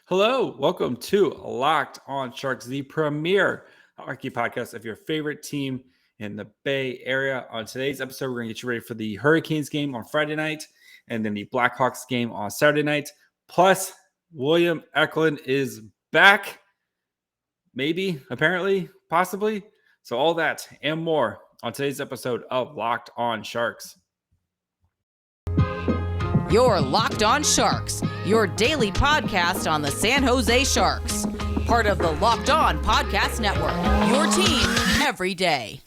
Hello, welcome to Locked on Sharks, the premier hockey podcast of your favorite team in the Bay Area. On today's episode, we're going to get you ready for the Hurricanes game on Friday night and then the Blackhawks game on Saturday night. Plus, William Eklund is back. Maybe, apparently, possibly. So all that and more on today's episode of Locked on Sharks. You're Locked on Sharks, your daily podcast on the San Jose Sharks. Part of the Locked On Podcast Network, your team every day.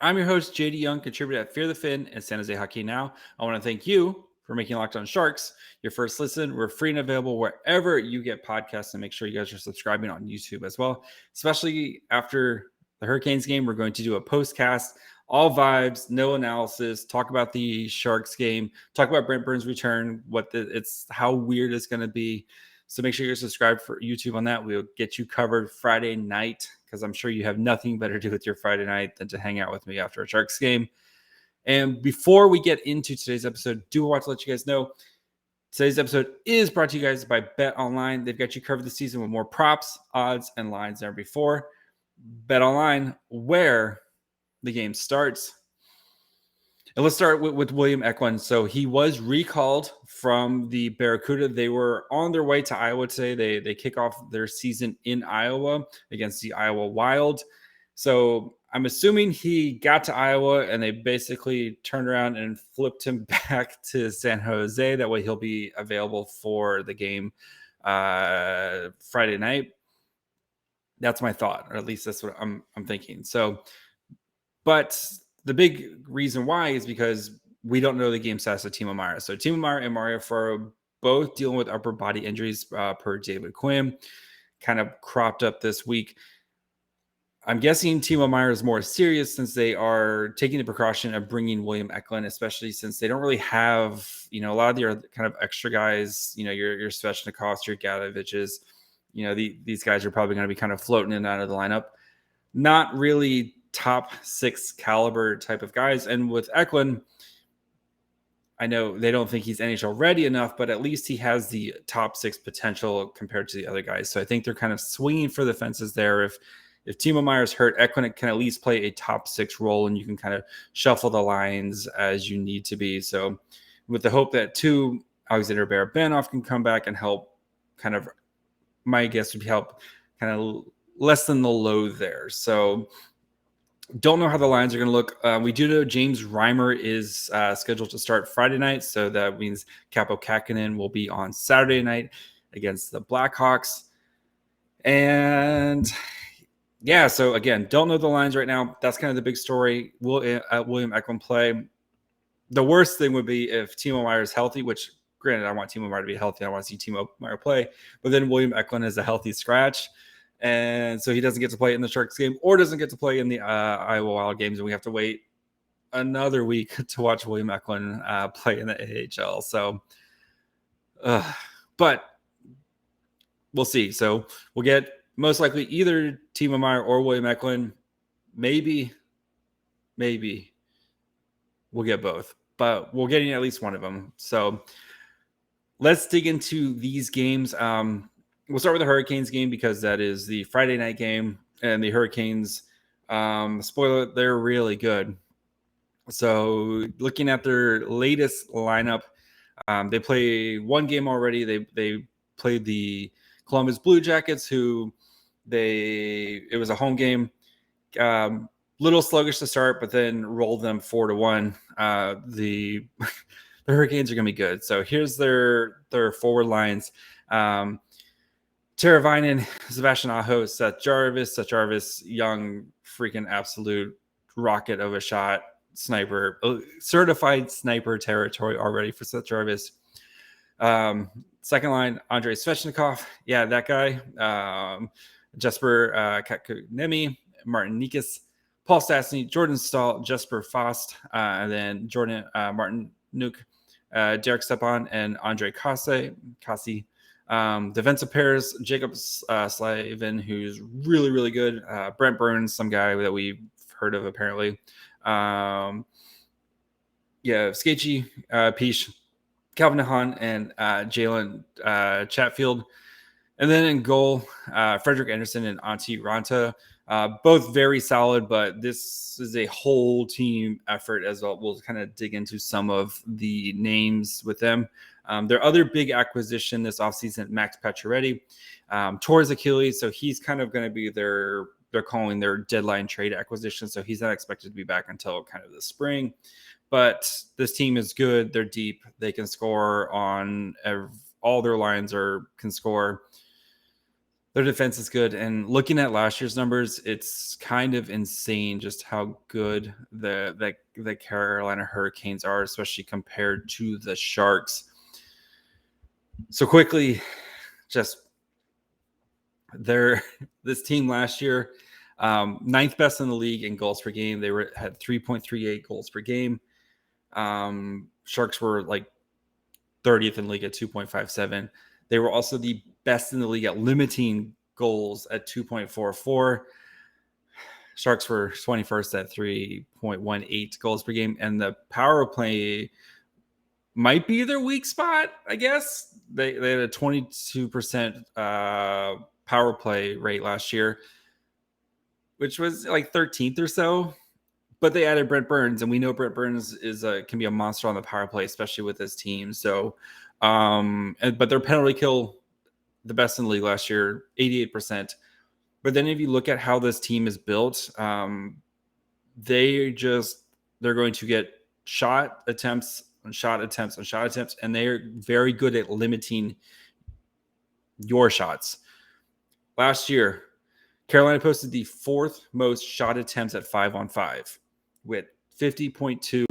I'm your host, JD Young, contributor at Fear the Fin and San Jose Hockey Now. I want to thank you for making Locked on Sharks your first listen. We're free and available wherever you get podcasts, and make sure you guys are subscribing on YouTube as well. Especially after the Hurricanes game, we're going to do a postcast, all vibes, no analysis, talk about the Sharks game, talk about Brent Burns' return, how weird it's going to be. So make sure you're subscribed for YouTube on that. We'll get you covered Friday night, because I'm sure you have nothing better to do with your Friday night than to hang out with me after a Sharks game. And before we get into today's episode, do want to let you guys know today's episode is brought to you guys by BetOnline. They've got you covered this season with more props, odds, and lines than ever before. BetOnline, where the game starts. And let's start with William Eklund. So he was recalled from the Barracuda. They were on their way to Iowa today. They kick off their season in Iowa against the Iowa Wild. So I'm assuming he got to Iowa and they basically turned around and flipped him back to San Jose. That way he'll be available for the game Friday night. That's my thought, or at least that's what I'm thinking. So, but the big reason why is because we don't know the game status of Timo Meier. So Timo Meier and Mario Ferraro both dealing with upper body injuries per David Quinn, kind of cropped up this week. I'm guessing Timo Meier is more serious since they are taking the precaution of bringing William Eklund, especially since they don't really have, a lot of the kind of extra guys, your Svechnikovs, your Gadoviches, these guys are probably going to be kind of floating in and out of the lineup. Not really top six caliber type of guys. And with Eklund, I know they don't think he's NHL ready enough, but at least he has the top six potential compared to the other guys. So I think they're kind of swinging for the fences there. If Timo Meier's hurt, Eklund can at least play a top six role, and you can kind of shuffle the lines as you need to be. So with the hope that Alexander Barabanov can come back and help kind of, my guess would be help kind of lessen the load there. So don't know how the lines are going to look. We do know James Reimer is scheduled to start Friday night, so that means Capo Kakinen will be on Saturday night against the Blackhawks. And yeah, so again, don't know the lines right now. That's kind of the big story. Will William Eklund play? The worst thing would be if Timo Meier is healthy, which granted, I want Timo Meier to be healthy. I want to see Timo Meier play, but then William Eklund is a healthy scratch. And so he doesn't get to play in the Sharks game or doesn't get to play in the Iowa Wild games. And we have to wait another week to watch William Eklund play in the AHL. So, but we'll see. So we'll get most likely either Timo Meier or William Eklund. Maybe we'll get both, but we're getting at least one of them. So let's dig into these games. We'll start with the Hurricanes game because that is the Friday night game, and the Hurricanes, spoiler, they're really good. So looking at their latest lineup, they play one game already. They played the Columbus Blue Jackets, who it was a home game, little sluggish to start, but then rolled them 4-1. The Hurricanes are going to be good. So here's their forward lines. Teravainen, Sebastian Aho, Seth Jarvis, young, freaking absolute rocket of a shot, sniper, certified sniper territory already for Seth Jarvis. Second line, Andrei Svechnikov. Yeah, that guy. Jesper Katkaniemi, Martin Nikas, Paul Stastny, Jordan Stahl, Jesper Faust, and then Jordan Martin Nuke, Derek Stepan, and Andre Kasi. Defensive pairs, Jacob Slavin, who's really, really good. Brent Burns, some guy that we've heard of apparently. Sketchy, Peach, Calvin Hahn, and Jalen Chatfield. And then in goal, Frederick Anderson and Antti Ranta. Both very solid, but this is a whole team effort as well. We'll kind of dig into some of the names with them. Their other big acquisition this offseason, Max Pacioretty, tore his Achilles, so he's kind of going to be they're calling their deadline trade acquisition, so he's not expected to be back until kind of the spring. But this team is good. They're deep. They can score on all their lines can score. Their defense is good. And looking at last year's numbers, it's kind of insane just how good the Carolina Hurricanes are, especially compared to the Sharks. So quickly, just this team last year, ninth best in the league in goals per game. They had 3.38 goals per game. Sharks were like 30th in the league at 2.57. They were also the best in the league at limiting goals at 2.44. Sharks were 21st at 3.18 goals per game. And the power play might be their weak spot, I guess. They had a 22% power play rate last year, which was like 13th or so. But they added Brent Burns, and we know Brent Burns can be a monster on the power play, especially with this team. So, but their penalty kill, the best in the league last year, 88%. But then if you look at how this team is built, they're going to get shot attempts, and they're very good at limiting your shots. Last year, Carolina posted the fourth most shot attempts at 5-on-5 with 50.2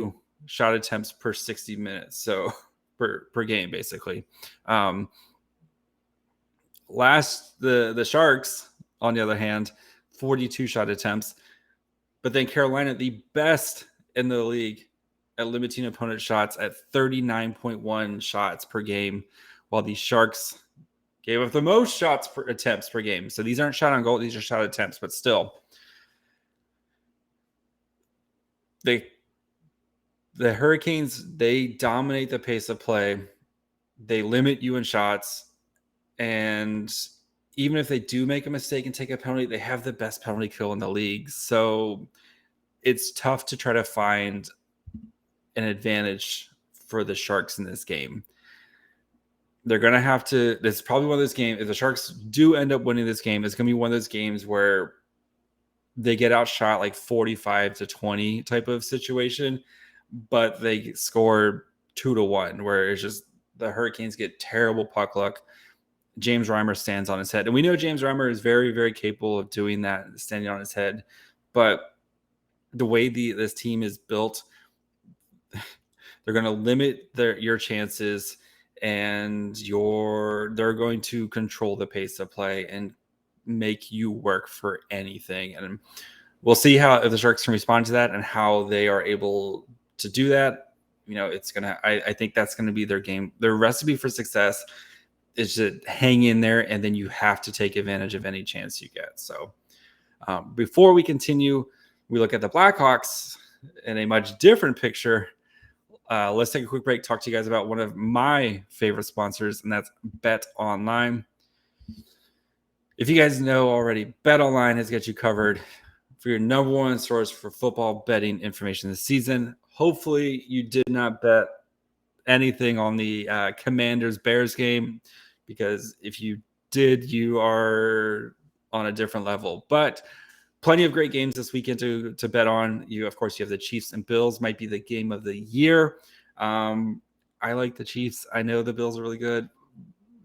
shot attempts per 60 minutes. So per game, basically. The Sharks, on the other hand, 42 shot attempts. But then Carolina, the best in the league at limiting opponent shots at 39.1 shots per game, while the Sharks gave up the most attempts per game. So these aren't shot on goal, these are shot attempts, but still. The Hurricanes, they dominate the pace of play. They limit you in shots. And even if they do make a mistake and take a penalty, they have the best penalty kill in the league. So it's tough to try to find an advantage for the Sharks in this game. They're going to have to – this is probably one of those games – if the Sharks do end up winning this game, it's going to be one of those games where they get outshot like 45-20 type of situation, but they score 2-1, where it's just the Hurricanes get terrible puck luck. James Reimer stands on his head. And we know James Reimer is very, very capable of doing that, standing on his head. But the way this team is built, they're going to limit your chances, and they're going to control the pace of play and make you work for anything. And we'll see if the Sharks can respond to that and how they are able to do that. I think that's going to be their game. Their recipe for success is to hang in there, and then you have to take advantage of any chance you get. So before we continue, we look at the Blackhawks in a much different picture. Let's take a quick break, talk to you guys about one of my favorite sponsors, and that's BetOnline. If you guys know already, BetOnline has got you covered for your number one source for football betting information this season. Hopefully you did not bet anything on the Commanders-Bears game, because if you did, you are on a different level. But plenty of great games this weekend to bet on. Of course, you have the Chiefs and Bills, might be the game of the year. I like the Chiefs. I know the Bills are really good,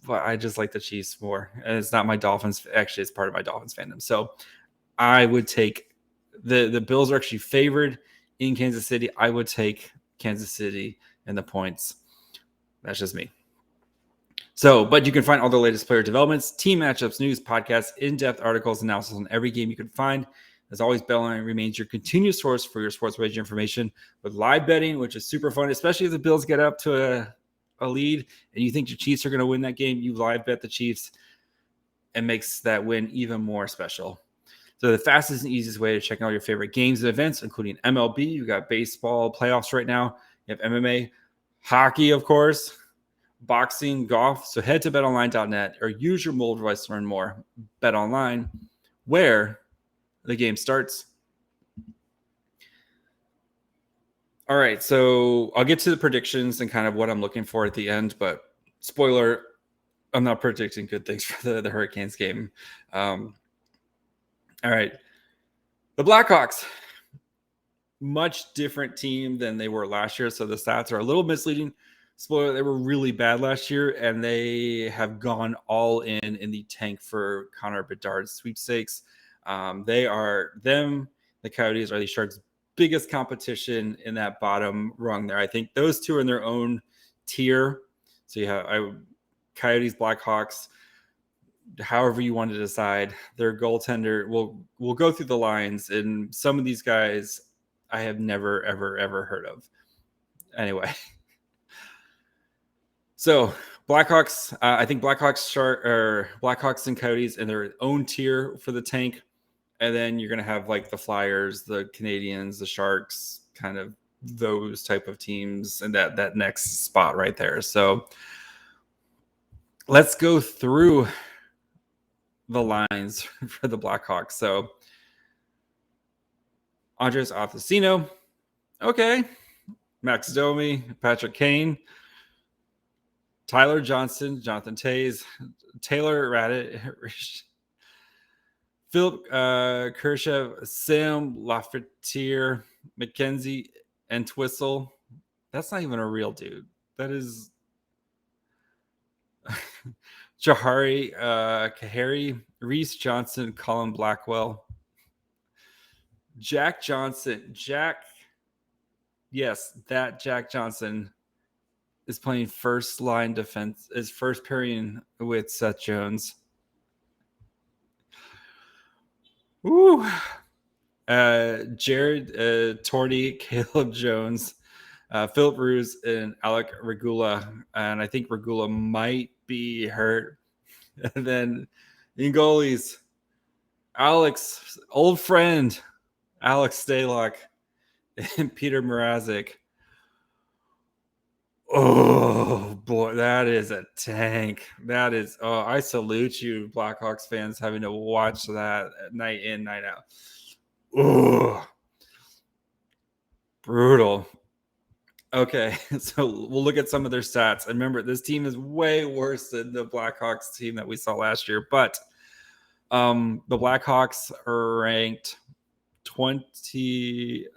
but I just like the Chiefs more. And it's not my Dolphins. Actually, it's part of my Dolphins fandom. So I would take the Bills are actually favored in Kansas City. I would take Kansas City and the points. That's just me. So, but you can find all the latest player developments, team matchups, news, podcasts, in-depth articles, analysis on every game you can find. As always, BetOnline remains your continued source for your sports wagering information with live betting, which is super fun, especially if the Bills get up to a lead and you think your Chiefs are going to win that game, you live bet the Chiefs and makes that win even more special. So the fastest and easiest way to check out your favorite games and events, including MLB, you got baseball playoffs right now, you have MMA, hockey, of course, boxing, golf. So head to betonline.net or use your mobile device to learn more. BetOnline, where the game starts. All right, so I'll get to the predictions and kind of what I'm looking for at the end, but spoiler, I'm not predicting good things for the Hurricanes game. All right, the Blackhawks, much different team than they were last year, so the stats are a little misleading. Spoiler, they were really bad last year, and they have gone all in the tank for Connor Bedard's sweepstakes. The Coyotes are the Sharks' biggest competition in that bottom rung there. I think those two are in their own tier. So you have Coyotes, Blackhawks, however you want to decide. Their goaltender, we'll go through the lines, and some of these guys I have never, ever heard of. Anyway. So Blackhawks, I think Blackhawks and Coyotes in their own tier for the tank. And then you're going to have like the Flyers, the Canadians, the Sharks, kind of those type of teams and that next spot right there. So let's go through the lines for the Blackhawks. So Andres Othacino. Okay. Max Domi, Patrick Kane, Tyler Johnson, Jonathan Toews, Taylor Raddysh, Philip Kershev, Sam Lafreniere, Mackenzie Entwistle. That's not even a real dude. That is Jahari Kahari, Reese Johnson, Colin Blackwell, Jack Johnson. Jack Johnson is playing first line defense, is first pairing with Seth Jones. Woo. Jared Torty, Caleb Jones, Philip Ruse, and Alec Regula. And I think Regula might be hurt. And then in goalies, Alex, old friend, Alex Stalock, and Peter Mrazek. Oh boy, that is a tank. That is, I salute you, Blackhawks fans, having to watch that night in, night out. Oh, brutal. Okay, so we'll look at some of their stats. And remember, this team is way worse than the Blackhawks team that we saw last year. But the Blackhawks are ranked 20.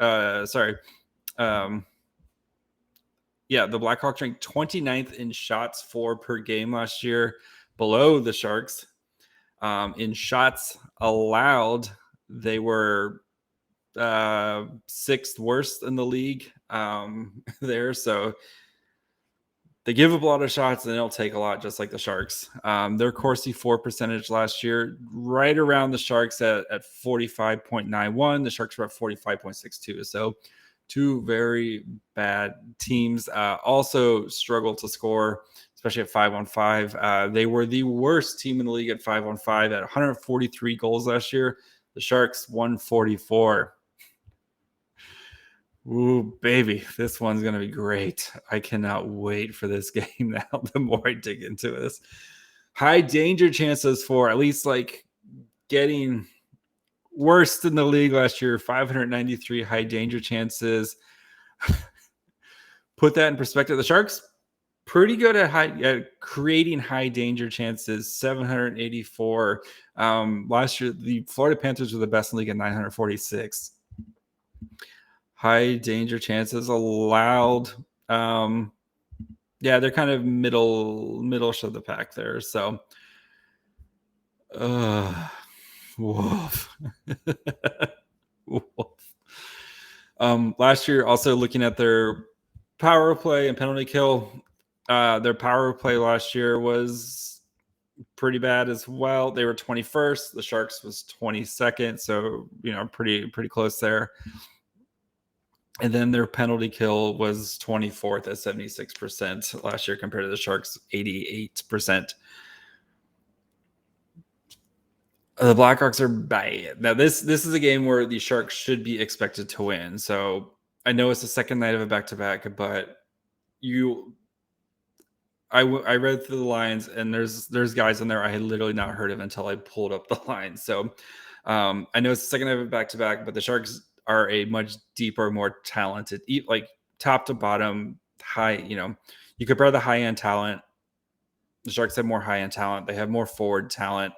The Blackhawks ranked 29th in shots for per game last year, below the Sharks. In shots allowed, they were sixth worst in the league there. So they give up a lot of shots and they'll take a lot, just like the Sharks. Their Corsi for percentage last year, right around the Sharks at 45.91. The Sharks were at 45.62. So two very bad teams. Also struggled to score, especially at 5-on-5. They were the worst team in the league at 5-on-5 at 143 goals last year. The Sharks 144. Ooh, baby, this one's going to be great. I cannot wait for this game now, the more I dig into this. High danger chances for at least like getting worst in the league last year, 593 high danger chances. Put that in perspective. The Sharks, pretty good at creating high danger chances, 784. Last year, the Florida Panthers were the best in the league at 946. High danger chances allowed. They're kind of middle of the pack there. So, woof. Woof. Last year, also looking at their power play and penalty kill, their power play last year was pretty bad as well. They were 21st. The Sharks was 22nd. So, pretty close there. And then their penalty kill was 24th at 76% last year compared to the Sharks' 88%. The Blackhawks are bad. Now, this is a game where the Sharks should be expected to win. So I know it's the second night of a back-to-back, but I read through the lines, and there's guys in there I had literally not heard of until I pulled up the lines. So I know it's the second night of a back-to-back, but the Sharks are a much deeper, more talented, like top to bottom, high. You compare the high-end talent. The Sharks have more high-end talent. They have more forward talent.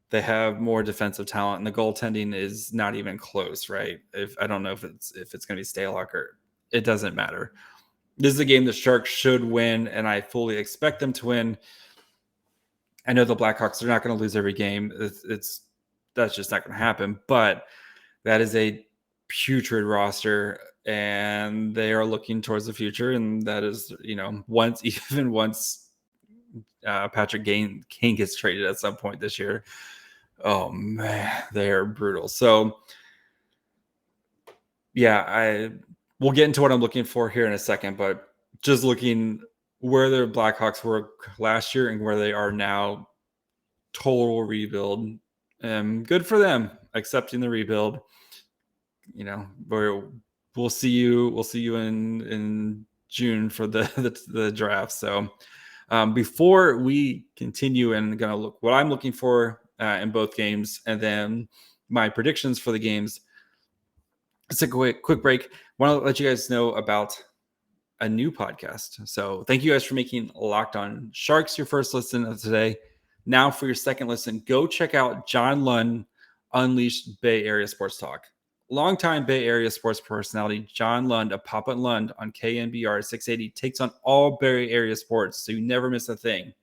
They have more defensive talent, and the goaltending is not even close, right? I don't know if it's going to be Stalock or it doesn't matter. This is a game the Sharks should win, and I fully expect them to win. I know the Blackhawks are not going to lose every game. That's just not going to happen. But that is a putrid roster, and they are looking towards the future. And that is, once Patrick Kane gets traded at some point this year. Oh man, they are brutal. So yeah, we'll get into what I'm looking for here in a second, but just looking where the Blackhawks were last year and where they are now, total rebuild. Good for them accepting the rebuild. We'll see you in June for the draft. So before we continue and gonna look what I'm looking for in both games, and then my predictions for the games. Let's take a quick break. Want to let you guys know about a new podcast. So thank you guys for making Locked On Sharks your first listen of today. Now for your second listen, go check out John Lund Unleashed Bay Area Sports Talk. Longtime Bay Area sports personality John Lund of Papa and Lund on KNBR 680 takes on all Bay Area sports, so you never miss a thing.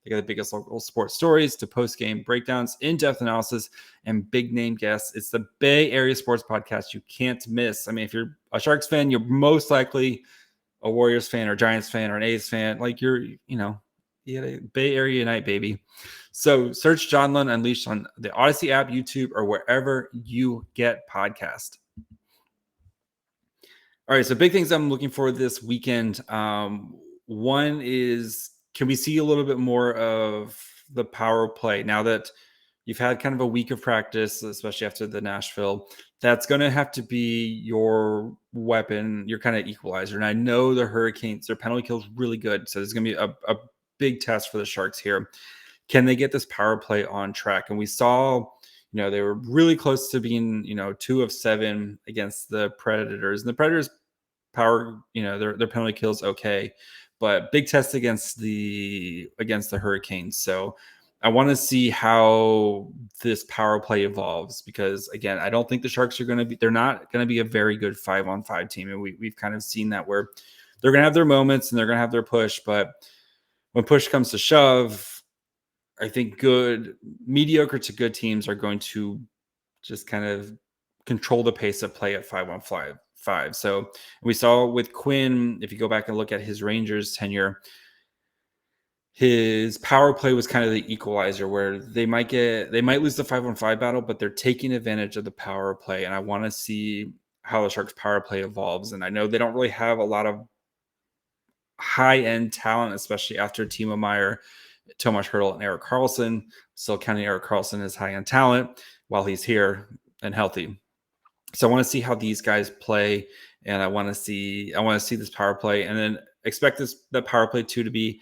They got the biggest local sports stories to post-game breakdowns, in-depth analysis, and big-name guests. It's the Bay Area Sports Podcast you can't miss. I mean, if you're a Sharks fan, you're most likely a Warriors fan or Giants fan or an A's fan. Like you got a Bay Area Unite, baby. So search John Lund Unleashed on the Odyssey app, YouTube, or wherever you get podcasts. All right, so big things I'm looking for this weekend. One is, can we see a little bit more of the power play now that you've had kind of a week of practice, especially after the Nashville? That's going to have to be your weapon, your kind of equalizer. And I know the Hurricanes, their penalty kill is really good. So there's going to be a big test for the Sharks here. Can they get this power play on track? And we saw, they were really close to being, 2 of 7 against the Predators. And the Predators power, their penalty kill is okay. But big test against the Hurricanes. So I want to see how this power play evolves, because again, I don't think the Sharks they're not going to be a very good 5-on-5 team. And we've kind of seen that, where they're going to have their moments and they're going to have their push. But when push comes to shove, I think mediocre to good teams are going to just kind of control the pace of play at 5-on-5. So we saw with Quinn, if you go back and look at his Rangers tenure, his power play was kind of the equalizer, where they might lose the 5-on-5 battle, but they're taking advantage of the power play. And I want to see how the Sharks power play evolves. And I know they don't really have a lot of high-end talent, especially after Timo Meier, Tomas Hertl, and Erik Karlsson. Still counting Erik Karlsson as high-end talent while he's here and healthy. So I want to see how these guys play, and I want to see this power play, and then expect the power play to be,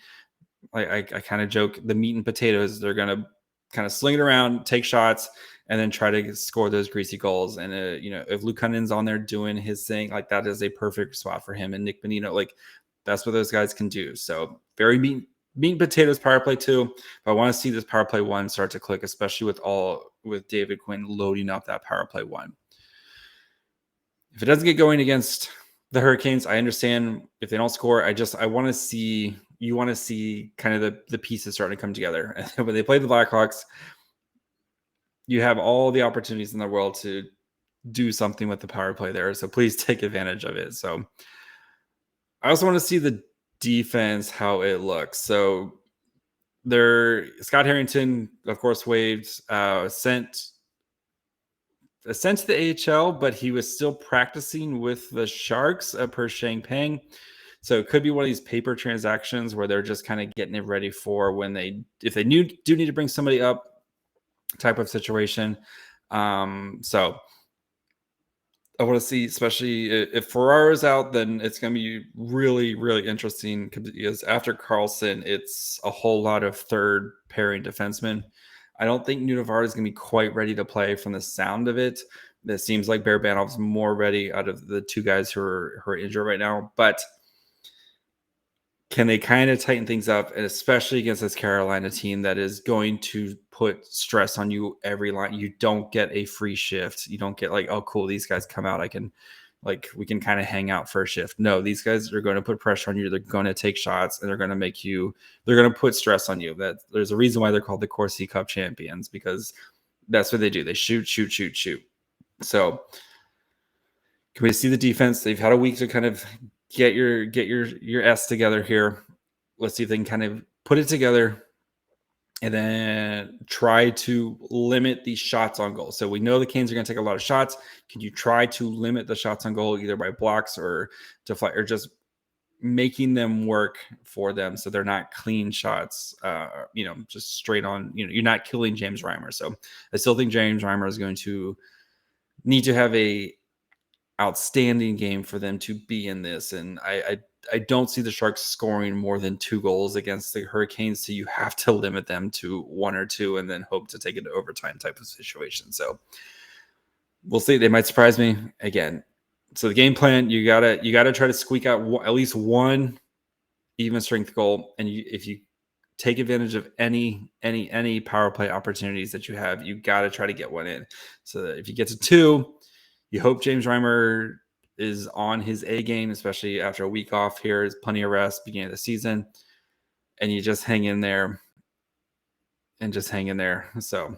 I kind of joke, the meat and potatoes. They're going to kind of sling it around, take shots, and then try to score those greasy goals. And if Luukkonen's on there doing his thing, like, that is a perfect spot for him. And Nick Bonino, like, that's what those guys can do. So very meat and potatoes power play too. But I want to see this power play 1 start to click, especially with David Quinn loading up that power play 1. If it doesn't get going against the Hurricanes, I understand if they don't score. I want to see, you want to see kind of the pieces starting to come together. And when they play the Blackhawks, you have all the opportunities in the world to do something with the power play there. So please take advantage of it. So I also want to see the defense, how it looks. So Scott Harrington, of course, waived, sent sent to the AHL, but he was still practicing with the Sharks per Shang Peng. So it could be one of these paper transactions where they're just kind of getting it ready for when if they do need to bring somebody up type of situation. So I want to see, especially if Ferraro's out, then it's going to be really, really interesting because after Carlson, it's a whole lot of third pairing defensemen. I don't think Nunavard is going to be quite ready to play from the sound of it. It seems like Barabanov's more ready out of the two guys who are injured right now. But can they kind of tighten things up, and especially against this Carolina team that is going to put stress on you every line? You don't get a free shift. You don't get like, oh, cool, these guys come out. We can kind of hang out for a shift. No, these guys are going to put pressure on you. They're going to take shots, and they're going to put stress on you. That there's a reason why they're called the Corsi Cup champions, because that's what they do. They shoot. So can we see the defense? They've had a week to kind of get your S together here. Let's see if they can kind of put it together and then try to limit the shots on goal. So we know the Canes are going to take a lot of shots. Can you try to limit the shots on goal either by blocks or deflect, or just making them work for them so they're not clean shots, just straight on, you're not killing James Reimer. So I still think James Reimer is going to need to have a outstanding game for them to be in this. And I don't see the Sharks scoring more than 2 goals against the Hurricanes. So you have to limit them to 1 or 2 and then hope to take it to overtime type of situation. So we'll see. They might surprise me again. So the game plan, you gotta try to squeak out at least one even strength goal. And if you take advantage of any power play opportunities that you have, you got to try to get one in. So that if you get to 2, you hope James Reimer is on his A game, especially after a week off here. There's plenty of rest beginning of the season. And you just hang in there. So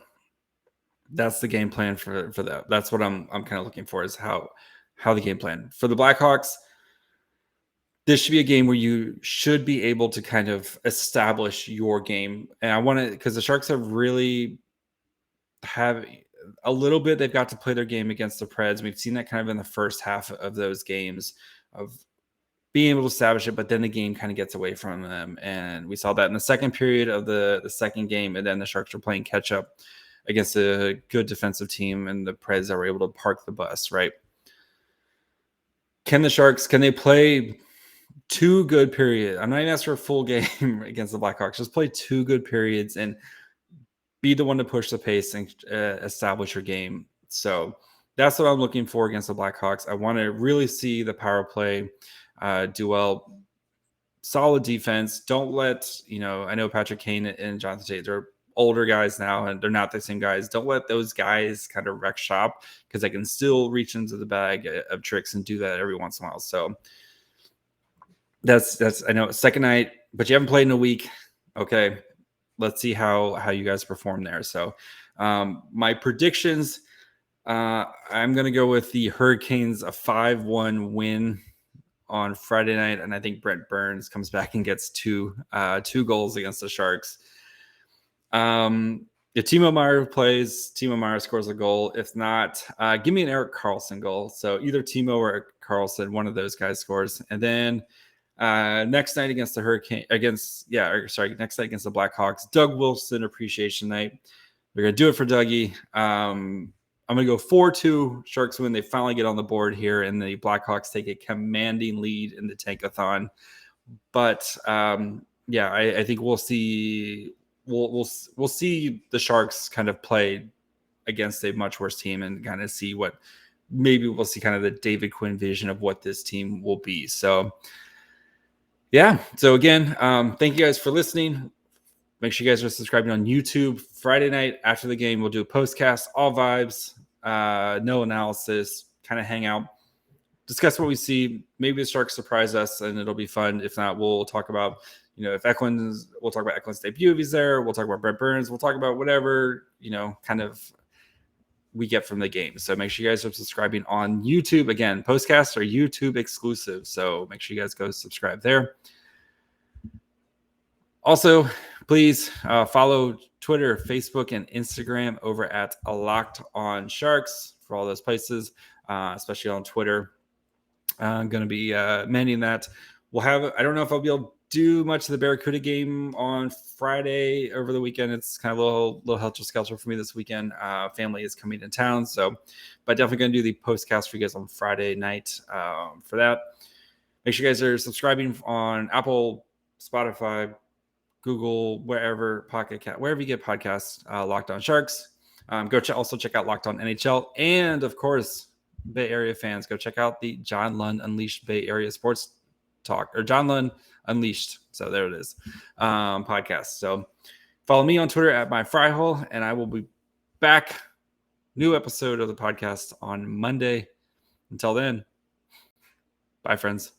that's the game plan for that. That's what I'm kind of looking for, is how the game plan. For the Blackhawks, this should be a game where you should be able to kind of establish your game. And I want to, because the Sharks have a little bit, they've got to play their game against the Preds. We've seen that kind of in the first half of those games of being able to establish it, but then the game kind of gets away from them. And we saw that in the second period of the second game. And then the Sharks were playing catch up against a good defensive team, and the Preds were able to park the bus, right? Can they play 2 good periods? I'm not even asking for a full game against the Blackhawks. Just play 2 good periods and be the one to push the pace and establish your game. So that's what I'm looking for against the Blackhawks. I want to really see the power play do well. Solid defense. Don't let, I know Patrick Kane and Jonathan Tate, they're older guys now, and they're not the same guys. Don't let those guys kind of wreck shop, because they can still reach into the bag of tricks and do that every once in a while. So that's I know it's second night, but you haven't played in a week. Okay. Let's see how you guys perform there. So my predictions, I'm going to go with the Hurricanes, a 5-1 win on Friday night. And I think Brent Burns comes back and gets 2 goals against the Sharks. If Timo Meier plays, Timo Meier scores a goal. If not, give me an Erik Karlsson goal. So either Timo or Erik Karlsson, one of those guys scores. And then next night against the next night against the Blackhawks, Doug Wilson appreciation night. We're going to do it for Dougie. I'm going to go 4-2 Sharks win. They finally get on the board here, and the Blackhawks take a commanding lead in the Tankathon. But I think we'll see the Sharks kind of play against a much worse team and kind of see what, maybe we'll see kind of the David Quinn vision of what this team will be. So yeah. So again, thank you guys for listening. Make sure you guys are subscribing on YouTube. Friday night after the game, we'll do a postcast, all vibes, no analysis, kind of hang out, discuss what we see. Maybe the Sharks surprise us and it'll be fun. If not, we'll talk about, if we'll talk about Eklund's debut if he's there. We'll talk about Brent Burns. We'll talk about whatever, kind of we get from the game. So make sure you guys are subscribing on YouTube. Again, postcasts are YouTube exclusive, so make sure you guys go subscribe there. Also, please follow Twitter, Facebook, and Instagram over at Locked On Sharks for all those places, especially on Twitter. I'm going to be manning that. I don't know if I'll be able to do much of the Barracuda game on Friday over the weekend. It's kind of a little helter-skelter for me this weekend. Family is coming to town, but definitely going to do the postcast for you guys on Friday night for that. Make sure you guys are subscribing on Apple, Spotify, Google, wherever you get podcasts, Locked On Sharks. Also check out Locked On NHL, and of course, Bay Area fans, go check out the John Lund Unleashed Bay Area Sports Talk, or John Lund Unleashed. So there it is, podcast. So follow me on Twitter at myfryhole, and I will be back. New episode of the podcast on Monday. Until then, bye, friends.